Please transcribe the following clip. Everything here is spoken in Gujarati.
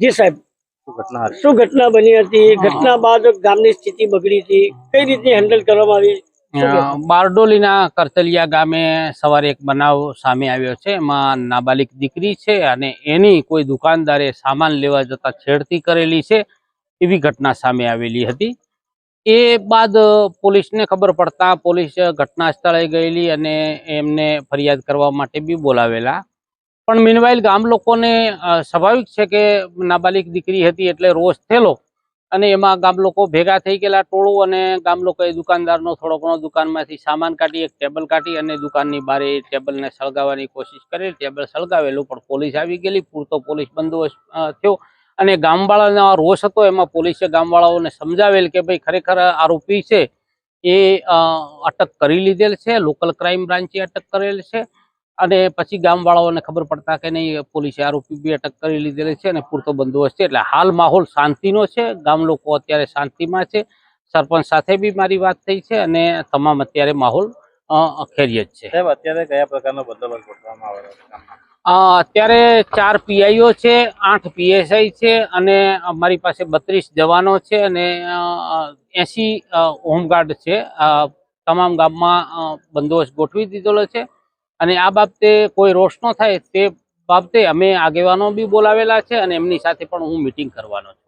જી સાહેબ, ઘટના હતી? શું ઘટના બની હતી? ઘટના બાદ ગામની સ્થિતિ બગડી હતી, કઈ રીતે હેન્ડલ કરવામાં આવી? શું કહેશો? બારડોલીના કરતલિયા ગામે સવારે એક બનાવ સામે આવ્યો છે। એમાં નાબાલિગ દીકરી છે અને એની કોઈ દુકાનદારે સામાન લેવા જતા છેડતી કરેલી છે એવી ઘટના સામે આવેલી હતી। એ બાદ પોલીસને ખબર પડતા પોલીસ ઘટના સ્થળે ગયેલી અને એમને ફરિયાદ કરવા માટે બી બોલાવેલા। પણ મીનવાઇલ ગામ લોકોને સ્વાભાવિક છે કે નાબાલિગ દીકરી હતી એટલે રોષ થયેલો અને એમાં ગામ લોકો ભેગા થઈ ગયેલા ટોળું અને ગામ લોકોએ દુકાનદારનો થોડો ઘણો દુકાનમાંથી સામાન કાઢી એક ટેબલ કાઢી અને દુકાનની બારે ટેબલને સળગાવવાની કોશિશ કરી। ટેબલ સળગાવેલું પણ પોલીસ આવી ગયેલી, પૂરતો પોલીસ બંદોબસ્ત થયો અને ગામવાળાનો રોષ હતો એમાં પોલીસે ગામવાળાઓને સમજાવેલ કે ભાઈ ખરેખર આરોપી છે એ અટક કરી લીધેલ છે, લોકલ ક્રાઇમ બ્રાન્ચે અટક કરેલ છે અને પછી ગામવાળાઓને ખબર પડતા કે નહીં પોલીસે આરોપી બી અટક કરી લીધેલ છે અને પૂરતો બંદોબસ્ત છે। એટલે હાલ માહોલ શાંતિનો છે, ગામ લોકો અત્યારે શાંતિમાં છે। સરપંચ સાથે બી મારી વાત થઈ છે અને તમામ અત્યારે માહોલ ખૈરિયત છે। સાહેબ, અત્યારે કયા પ્રકારનો બંદોબસ્ત ગોઠવવામાં આવેલો છે? અત્યારે 4 પીઆઈઓ છે, 8 પીએસઆઈ છે અને અમારી પાસે 32 જવાનો છે અને 80 હોમગાર્ડ છે। તમામ ગામમાં બંદોબસ્ત ગોઠવી દીધેલો છે અને આ બાબતે કોઈ રોષ ન થાય તે બાબતે અમે આગેવાનો બી બોલાવેલા છે અને એમની સાથે પણ હું મીટિંગ કરવાનો છું।